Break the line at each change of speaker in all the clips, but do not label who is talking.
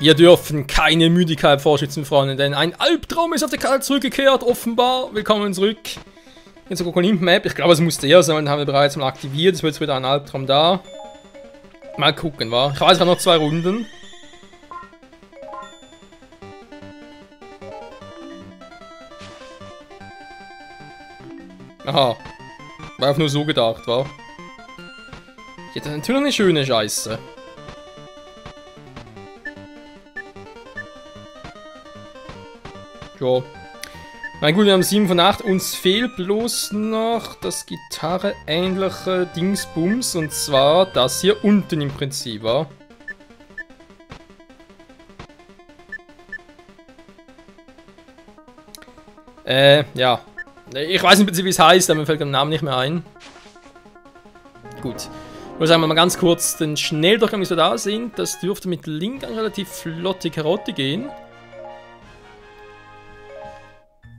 Wir dürfen keine Müdigkeit vorschützen, Freunde, denn ein Albtraum ist auf der Karte zurückgekehrt, offenbar. Willkommen zurück. Jetzt zur Kokolim-Map. Ich glaube, es musste eher sein, haben wir bereits mal aktiviert. Es wird jetzt wieder ein Albtraum da. Mal gucken, wa? Ich weiß, ich habe noch 2 Runden. Aha. War auch nur so gedacht, wa? Jetzt ist natürlich eine schöne Scheiße. Ja. Na gut, wir haben 7 von 8. Uns fehlt bloß noch das Gitarre-ähnliche Dingsbums. Und zwar das hier unten im Prinzip, wa? Ja. Ich weiß im Prinzip, wie es heißt, aber mir fällt der Name nicht mehr ein. Gut. Ich würde sagen, mal ganz kurz den Schnelldurchgang, wie wir da sind. Das dürfte mit Link eine relativ flotte Karotte gehen.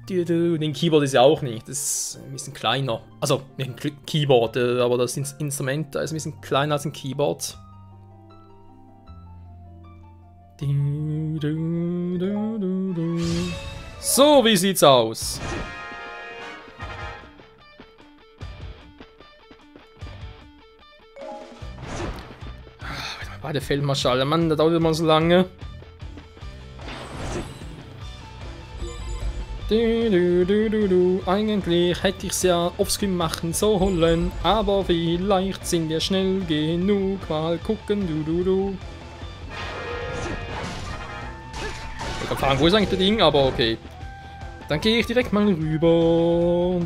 Den Keyboard ist ja auch nicht, das ist ein bisschen kleiner. Also, nicht ein Keyboard, aber das Instrument da ist ein bisschen kleiner als ein Keyboard. So, wie sieht's aus? Beide Feldmarschall, Mann, das dauert immer so lange. Eigentlich hätte ich es ja offscreen machen sollen, aber vielleicht sind wir schnell genug. Mal gucken, Ich kann fragen, wo ist eigentlich das Ding, aber okay. Dann gehe ich direkt mal rüber.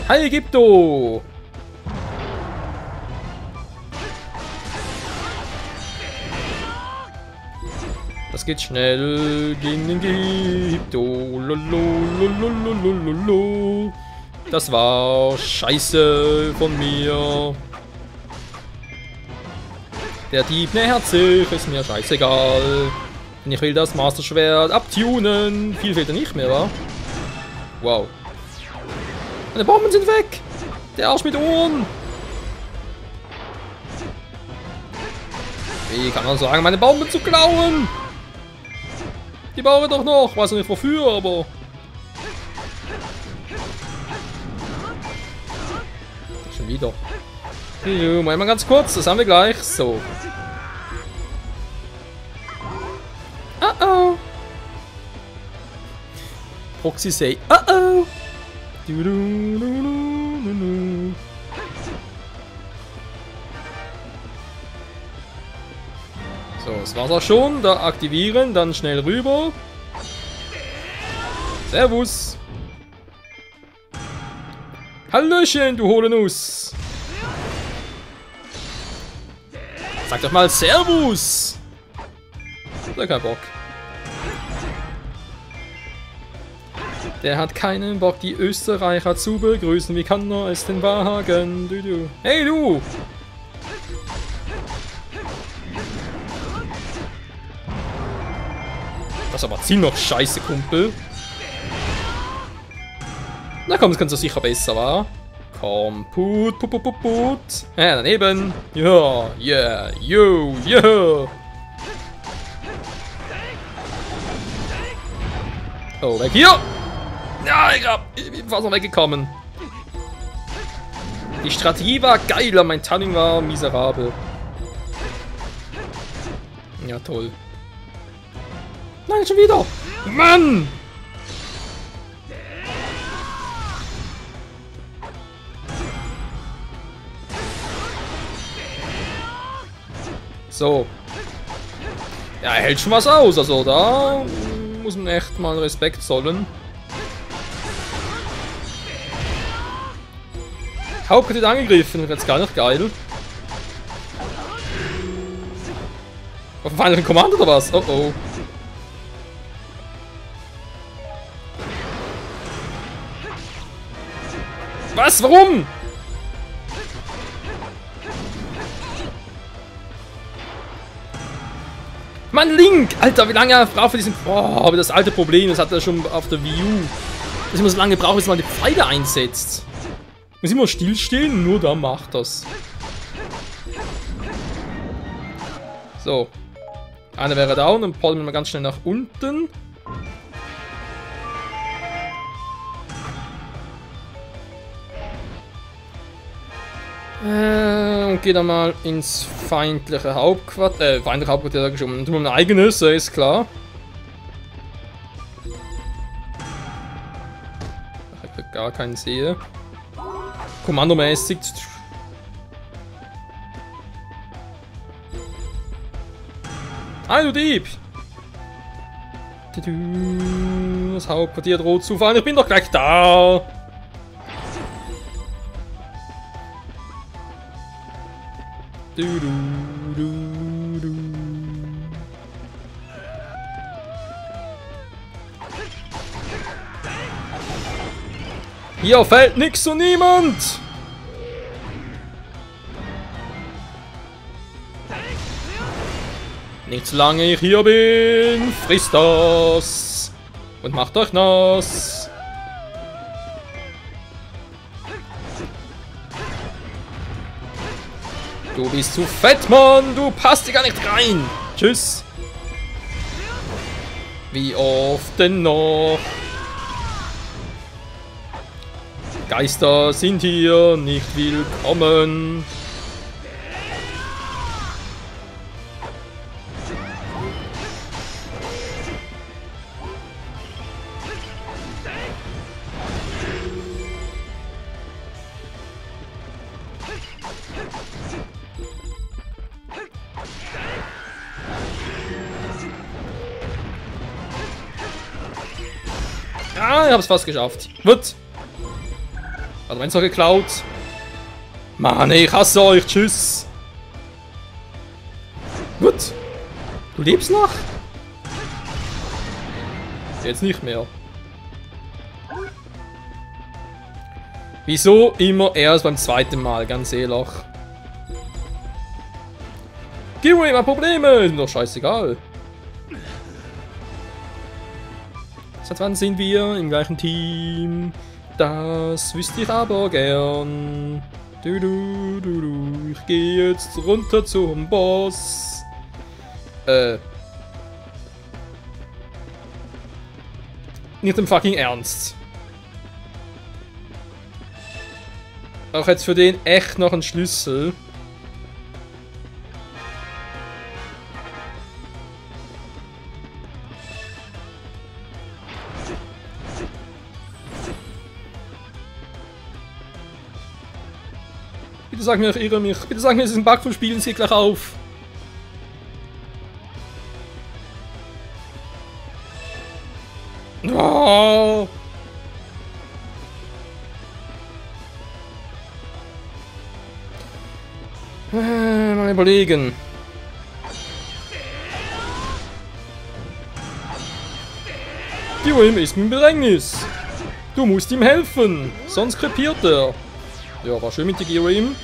Hi Ägypto! Das geht schnell gegen den Ägypto. Das war scheiße von mir. Der Dieb nähert sich, ist mir scheißegal. Denn ich will das Master-Schwert abtunen. Viel fehlt ja nicht mehr, wa? Wow. Meine Bomben sind weg! Der Arsch mit Ohren! Wie kann man sagen, meine Bomben zu klauen? Die baue ich doch noch. Weiß nicht wofür, aber... Schon wieder. Mal ganz kurz, das haben wir gleich. So. Oh. Proxy say, oh. So, das war's auch schon. Da aktivieren, dann schnell rüber. Servus. Hallöchen, du hohle Nuss. Sag doch mal Servus. Der hat keinen Bock. Der hat keinen Bock, die Österreicher zu begrüßen. Wie kann er es denn wagen? Hey, du! Das ist aber ziemlich scheiße, Kumpel. Na komm, das kannst du sicher besser, wa? Komm, put. Ja, daneben. Ja, yeah, yo, yeah. Oh, weg hier! Ja, ich bin fast noch weggekommen. Die Strategie war geil, aber mein Timing war miserabel. Ja, toll. Nein, schon wieder! Mann! So. Ja, er hält schon was aus, also da muss man echt mal Respekt zollen. Hauptquartier angegriffen, wird jetzt gar nicht geil. Auf dem Final Command oder was? Oh oh. Was? Warum? Mann, Link! Alter, wie lange er braucht für diesen... Boah, aber das alte Problem, das hat er schon auf der Wii U. Dass man so lange braucht, bis man die Pfeile einsetzt. Muss immer stillstehen, nur da macht das. So. Eine wäre down und pollen wir ganz schnell nach unten. Und geh dann mal ins feindliche Hauptquartier. Feindliche Hauptquartier sag ich schon. Und ein eigenes, ist klar. Ich gar keinen sehe. Kommandomäßig. Ah, du Dieb! Das Hauptquartier droht zu fallen. Ich bin doch gleich da! Hier fällt nix und niemand! Nicht solange ich hier bin, frisst das und macht euch nass. Du bist zu fett, Mann, du passt hier gar nicht rein. Tschüss. Wie oft denn noch? Geister sind hier nicht willkommen. Ah, ich hab's fast geschafft. Wird. Also wenn's noch geklaut. Mann, ich hasse euch. Tschüss. Gut. Du lebst noch? Jetzt nicht mehr. Wieso immer erst beim zweiten Mal, ganz ehrlich. Gib mir immer Probleme, ist mir doch scheißegal. Seit wann sind wir im gleichen Team? Das wüsste ich aber gern. Ich gehe jetzt runter zum Boss. Nicht im fucking Ernst. Auch jetzt für den echt noch ein Schlüssel. Bitte sag mir, ich irre mich. Bitte sag mir, es ist ein Bug vom Spiel, es geht gleich auf. Oh. Mal überlegen. Die Wilm ist im Bedrängnis. Du musst ihm helfen, sonst krepiert er. Ja, war schön mit der Gerim.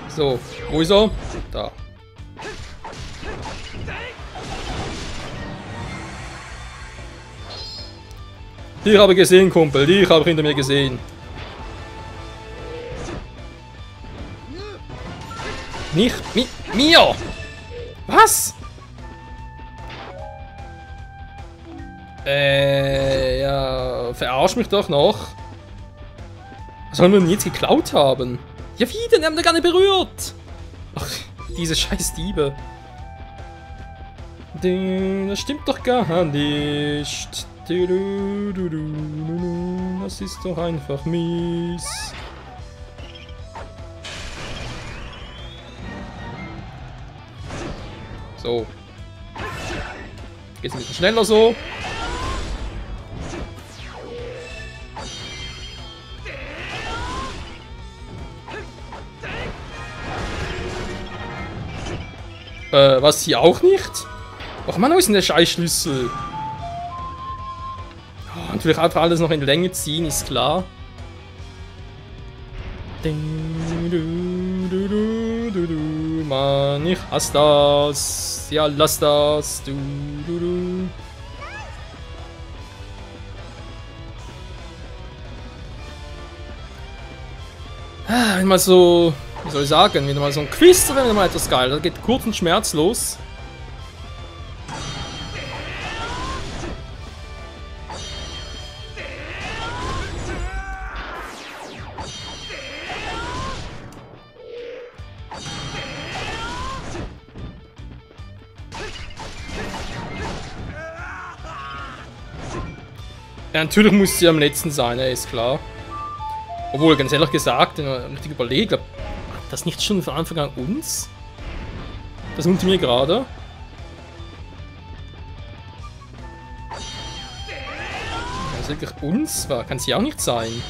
So, wo ist er? Da. Dich habe ich gesehen, Kumpel. Dich habe ich hinter mir gesehen. Nicht mir! Was? Ja, verarsch mich doch noch. Was sollen wir denn jetzt geklaut haben? Ja, wie denn? Wir haben da gar nicht berührt. Ach, diese scheiß Diebe. Das stimmt doch gar nicht. Das ist doch einfach mies. So. Geht's ein bisschen schneller so. Was hier auch nicht? Ach man, wo ist denn der Scheißschlüssel? Oh, natürlich einfach alles noch in Länge ziehen, ist klar. Mann, ich hasse das. Ja, lass das. Wenn mal so, wie soll ich sagen, wieder mal so ein Quiz, dann wäre wieder mal etwas geil. Das geht kurz und schmerzlos. Ja, natürlich muss sie am letzten sein, ist klar. Obwohl, ganz ehrlich gesagt, wenn man richtig überlegt, das nicht schon von Anfang an uns? Das unter mir gerade. Das wirklich uns war, kann sie auch nicht sein.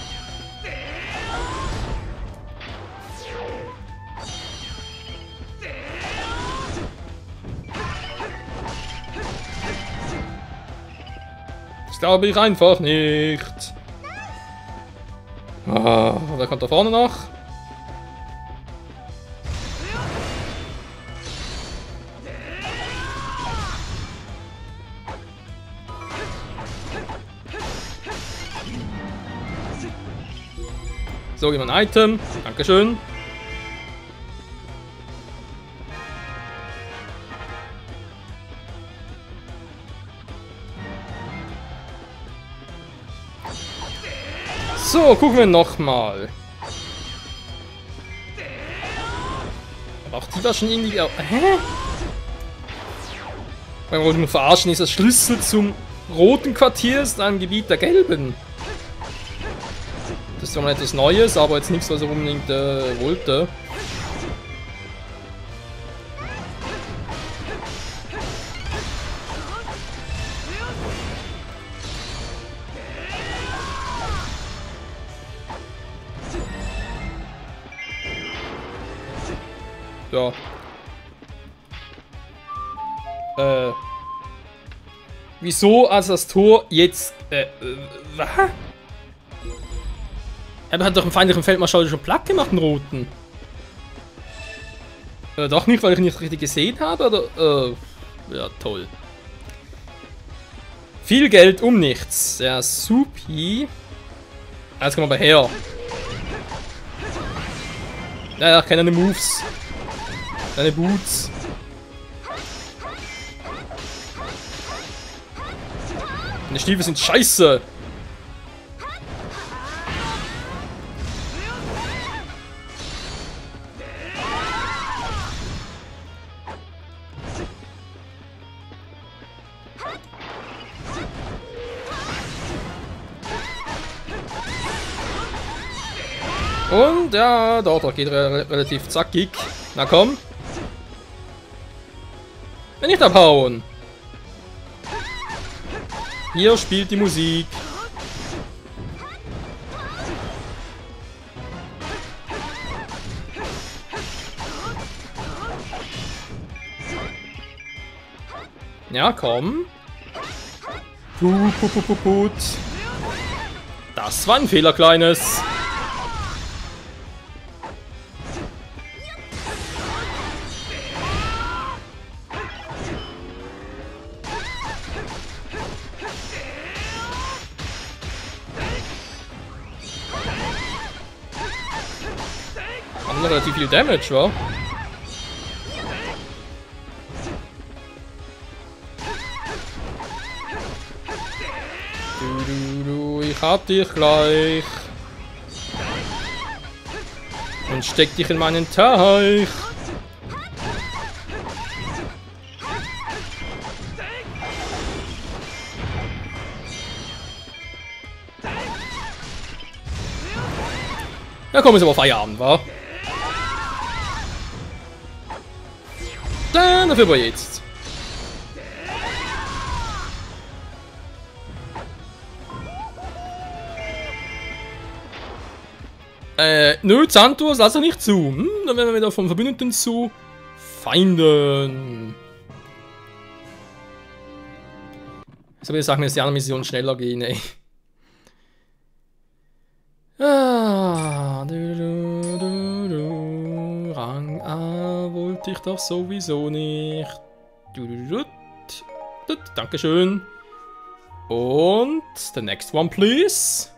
Das glaube ich einfach nicht. Ah, wer kommt da vorne noch? So, gib mir ein Item. Dankeschön. So, gucken wir nochmal. Aber auch die war schon irgendwie... Hä? Man wollte nur verarschen, ist das Schlüssel zum roten Quartier ist ein Gebiet der gelben. Das ist zwar mal etwas Neues, aber jetzt nichts, was er unbedingt wollte. Ja. Wieso also das Tor jetzt... was? Er hat doch im feindlichen Feldmarschall schon platt gemacht, einen roten. Doch nicht, weil ich ihn nicht richtig gesehen habe, oder? Ja, toll. Viel Geld um nichts. Ja, supi. Jetzt kommen wir aber her. Ja, ich kenne deine Moves. Deine Boots. Deine Stiefel sind scheiße. Und ja, dort geht relativ zackig. Na komm. Nicht abhauen. Hier spielt die Musik. Ja, komm. Put. Das war ein Fehler, Kleines. Haben relativ viel Damage, wa? Ich hab dich gleich. Und steck dich in meinen Teich. Ja, komm, ist aber Feierabend, wa? Dann dafür aber jetzt. Nö, Xanthus, lass doch nicht zu. Dann werden wir wieder vom Verbündeten zu Feinden. Ich soll wieder sagen, dass die anderen Missionen schneller gehen, ey. Ah, Rang A wollte ich doch sowieso nicht. Dankeschön. Und the next one, please.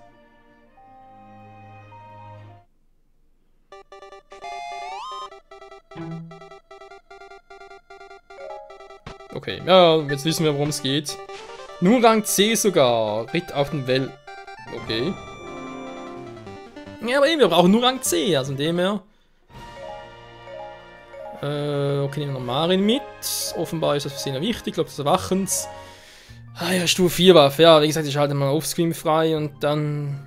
Okay, ja, jetzt wissen wir, worum es geht. Nur Rang C sogar. Ritt auf den Well... Okay. Ja, aber eben, wir brauchen nur Rang C, also in dem her... okay, nehmen wir noch Marin mit. Offenbar ist das für sie noch wichtig, ich glaube, das Erwachens. Ah ja, Stufe 4 Waffe. Ja, wie gesagt, ich schalte mal Offscreen frei und dann...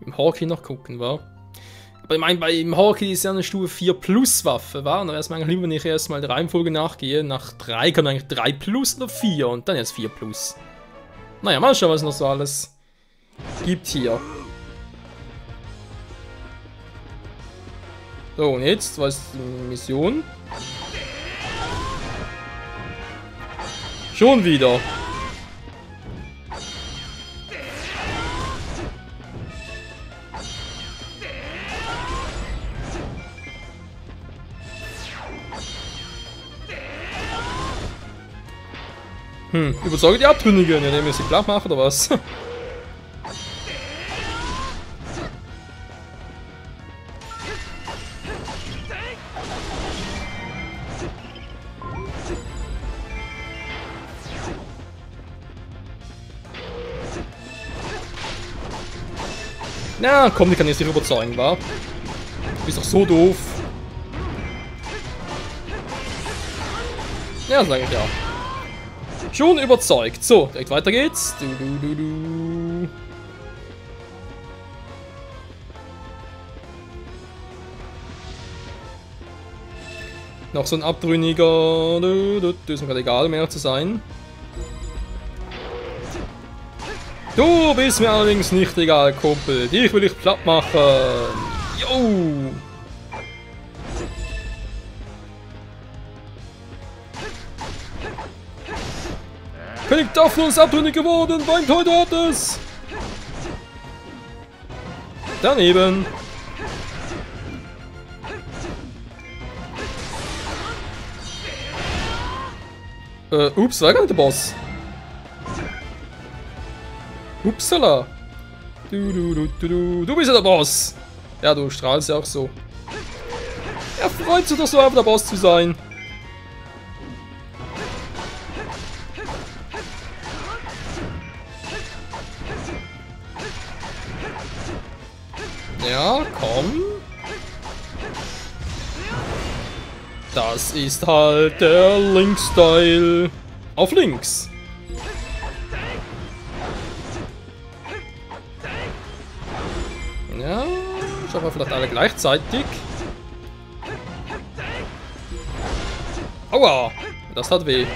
im Hawkeye noch gucken, wa? Aber ich meine, beim Hawkeye ist ja eine Stufe 4 Plus Waffe, wa? Und da wäre es mir eigentlich lieber, wenn ich erstmal der Reihenfolge nachgehe. Nach 3 kommt eigentlich 3 Plus oder 4 und dann jetzt 4 Plus. Naja, mal schauen, was es noch so alles gibt hier. So, und jetzt, was ist die Mission? Schon wieder. Überzeuge die Abtrünnigen, indem wir sie platt machen oder was? Na komm, die kann jetzt nicht überzeugen, wa? Du bist doch so doof. Ja, sag ich ja. Schon überzeugt. So, direkt weiter geht's. Noch so ein Abtrünniger. Ist mir gerade egal, mehr zu sein. Du bist mir allerdings nicht egal, Kumpel. Dich will ich platt machen. Jo! König Daphne ist abtrünnig geworden, weint heute hat es. Daneben. Ups, war gar nicht der Boss. Upsala. Du bist ja der Boss. Ja, du strahlst ja auch so. Er freut sich doch so, einfach der Boss zu sein. Ja, komm. Das ist halt der Link-Style. Auf links. Ja, schauen wir vielleicht alle gleichzeitig. Aua, das hat weh.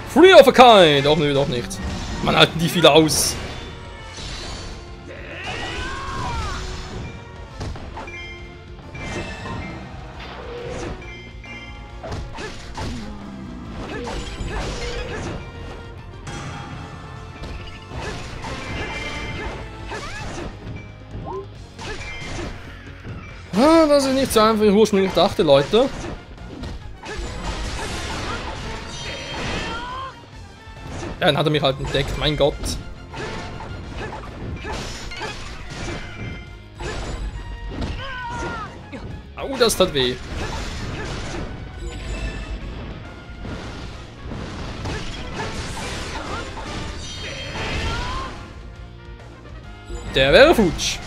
Free of a kind. Doch, nö, doch nicht. Man halten die viel aus. Ah, das ist nicht so einfach, wie ich ursprünglich dachte, Leute. Ja, dann hat er mich halt entdeckt, mein Gott. Au, das tat weh. Der wäre futsch.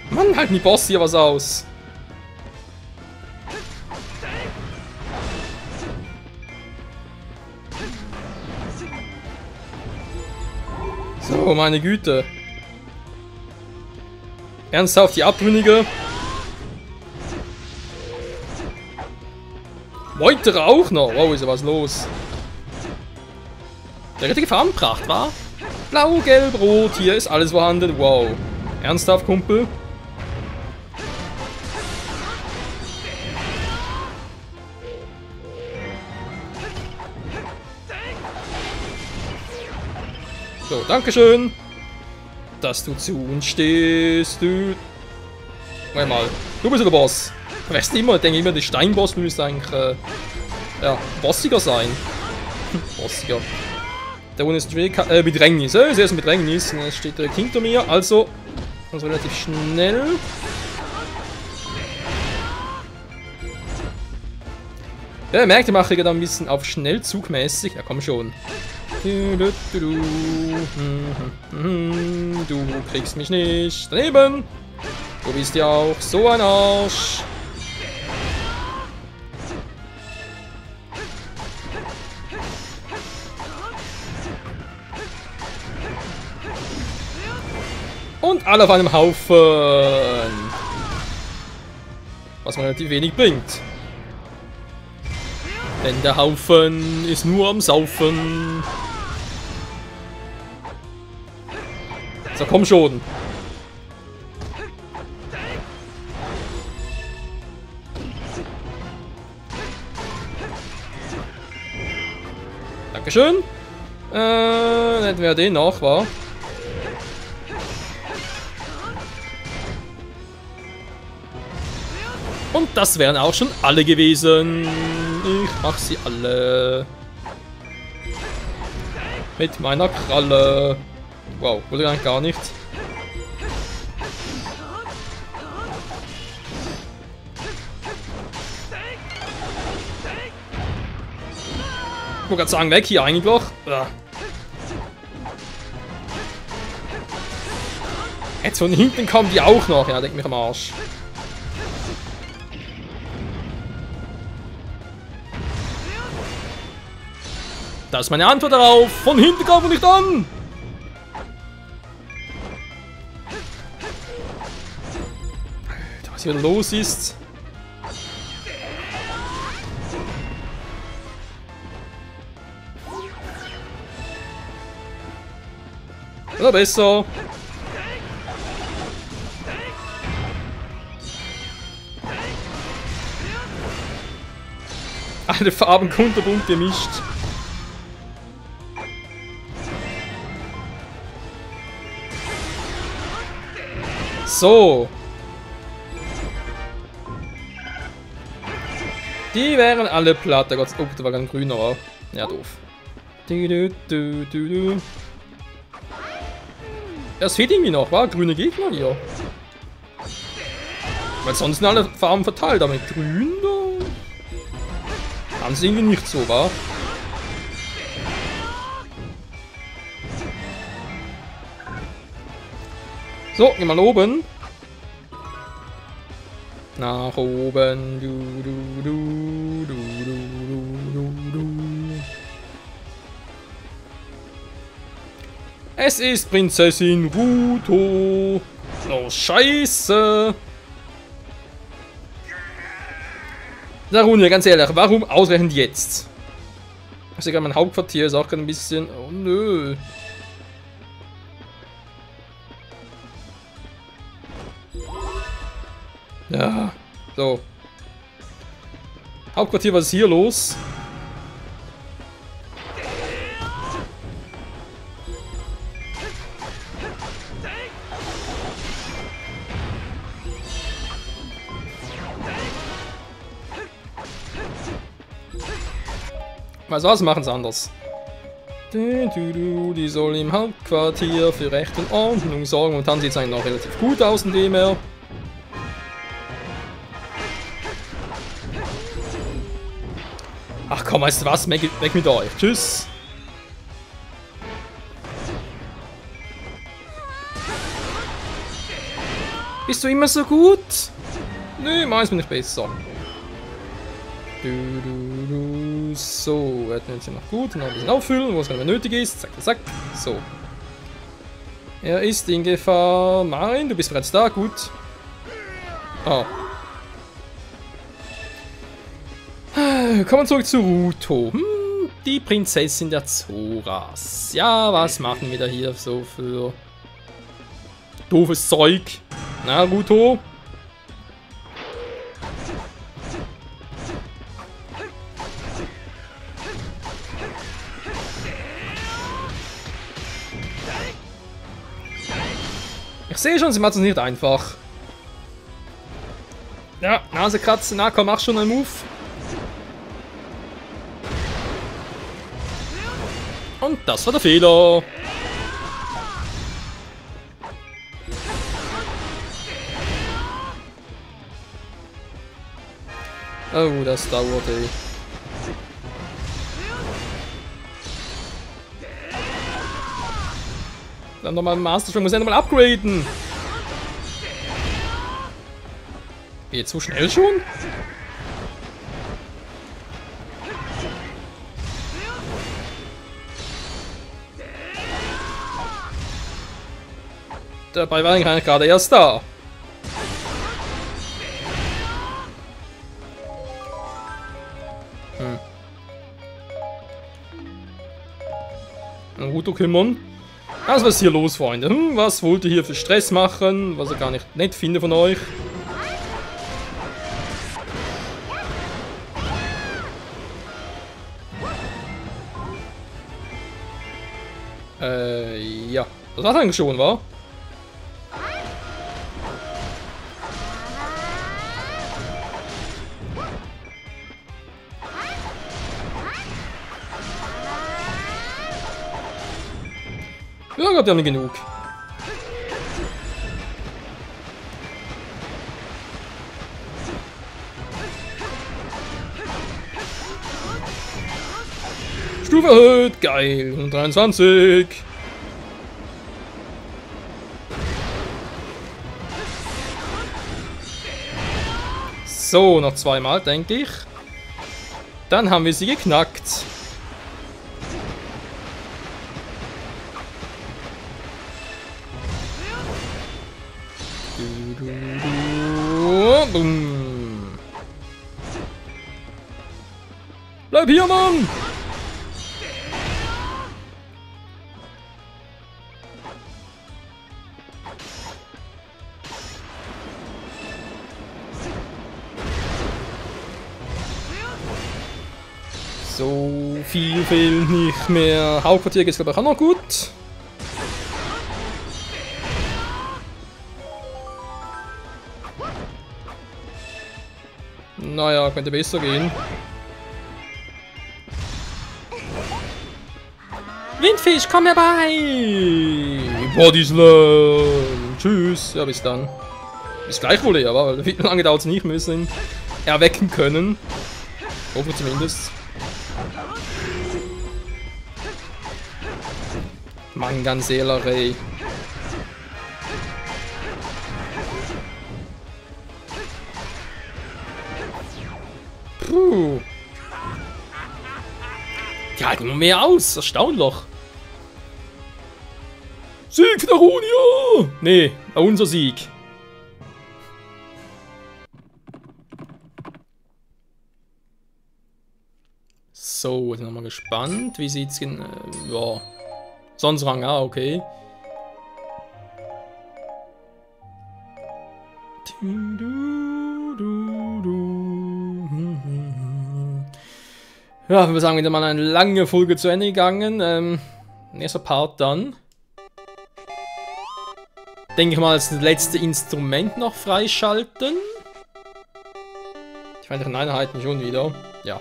Mann, halten die Boss hier was aus. So, meine Güte. Ernsthaft, die Abtrünnige. Weitere auch noch. Wow, ist ja was los. Der richtige Farbenpracht, war? Blau, Gelb, Rot. Hier ist alles vorhanden. Wow. Ernsthaft, Kumpel? So, dankeschön, dass du zu uns stehst, du. Moment mal, du bist ja der Boss. Weißt du immer, ich denke immer, der Steinboss müsste eigentlich, ja, bossiger sein. Bossiger. Da unten ist Bedrängnis. Sie ist ein Bedrängnis. Und es steht direkt hinter mir. Also relativ schnell. Ja, ihr merkt, ich mache da ein bisschen auf Schnellzugmäßig. Ja, komm schon. Du kriegst mich nicht. Daneben. Du bist ja auch so ein Arsch. Und alle auf einem Haufen. Was mir relativ wenig bringt. Denn der Haufen ist nur am Saufen. So, komm schon. Dankeschön. Dann hätten wir den noch, wa? Und das wären auch schon alle gewesen. Ich mach sie alle. Mit meiner Kralle. Wow, wurde eigentlich gar nicht. Ich wollte gerade sagen, weg hier eigentlich doch. Jetzt von hinten kommen die auch noch. Ja, denk mich am Arsch. Das ist meine Antwort darauf. Von hinten kommen wir nicht an. Alter, was hier los ist. Oder besser. Alle Farben kunterbunt gemischt. So. Die wären alle platt. Oh, da war ein grüner auch. Ja, doof. Es fehlt irgendwie noch, war grüne Gegner hier. Weil sonst sind alle Farben verteilt, aber mit grün da haben sie irgendwie nicht so, wa? So, geh mal oben. Nach oben. Es ist Prinzessin Ruto. Oh, Scheiße. Darunia, ganz ehrlich, warum ausgerechnet jetzt? Ich sehe gerade, mein Hauptquartier ist auch gerade ein bisschen... Oh, nö. Ja, so. Hauptquartier, was ist hier los? Was machen sie anders? Die soll im Hauptquartier für Recht und Ordnung sorgen. Und dann sieht es eigentlich noch relativ gut aus, in dem er... Ach komm, weißt du was? Weg mit euch. Tschüss. Bist du immer so gut? Nö, meins bin ich besser. So, hätten wir jetzt hier noch gut. Noch ein bisschen auffüllen, wo es gerade nötig ist. Zack, zack. So. Er ist in Gefahr. Marin, du bist bereits da. Gut. Ah. Kommen wir zurück zu Ruto. Die Prinzessin der Zoras. Ja, was machen wir da hier so für doofes Zeug? Na, Ruto? Ich sehe schon, sie macht es nicht einfach. Ja, Nase kratzen. Na komm, mach schon einen Move. Und das war der Fehler. Oh, das dauert, ey. Dann nochmal Master Strike, muss er nochmal upgraden. Jetzt so schnell schon? Dabei war ich gerade erst da. Naruto kümmern. Also was ist hier los, Freunde? Was wollt ihr hier für Stress machen? Was ich gar nicht nett finde von euch. Ja. Das war's eigentlich schon, wa? Ja, Gott, wir haben nicht genug. Stufe erhöht, geil. 123. So, noch zweimal, denke ich. Dann haben wir sie geknackt. Boom. Bleib hier, Mann! So viel fehlt nicht mehr. Hauptquartier geht, glaube ich, auch noch gut. Naja, könnte besser gehen. Windfisch, komm herbei! Body Slam! Tschüss! Ja, bis dann. Bis gleich wohl eher, weil wie lange dauert es nicht, wir müssen ihn erwecken können. Hoffe zumindest. Manganseelerei. Puh. Die halten immer mehr aus. Erstaunlich. Sieg für Darunia! Nee, unser Sieg. So, jetzt sind wir mal gespannt. Wie sieht's in. Ja. Sonst Rang A, okay. Ja, ich würde sagen, wieder mal eine lange Folge zu Ende gegangen. Nächster Part dann. Denke ich mal, das letzte Instrument noch freischalten. Die feindlichen Einheiten schon wieder. Ja.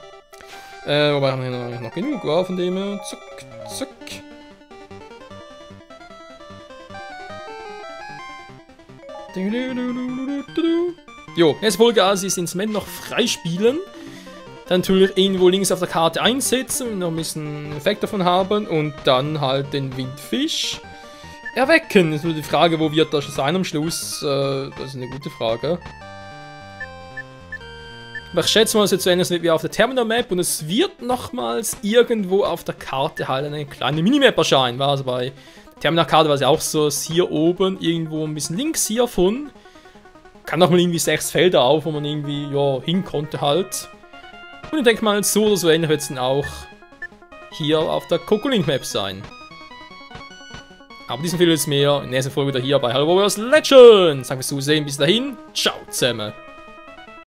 Wobei haben wir noch genug war, von dem her. Zack, zack. Jo, jetzt Folge also das Instrument noch freispielen. Dann natürlich irgendwo links auf der Karte einsetzen, noch ein bisschen Effekt davon haben und dann halt den Windfisch erwecken. Das ist nur die Frage, wo wird das sein am Schluss? Das ist eine gute Frage. Aber ich schätze mal, es wird zu Ende wie auf der Terminal Map und es wird nochmals irgendwo auf der Karte halt eine kleine Minimap erscheinen. War also bei Terminal-Karte war es ja auch so, hier oben irgendwo ein bisschen links hiervon. Kann noch mal irgendwie 6 Felder auf, wo man irgendwie ja, hin konnte halt. Und ich denke mal, so oder so ähnlich wird es dann auch hier auf der Coco-Link Map sein. Aber diesen Film ist mehr in der nächsten Folge wieder hier bei Hello Warriors Legends. Danke fürs Zusehen, bis dahin, ciao zusammen.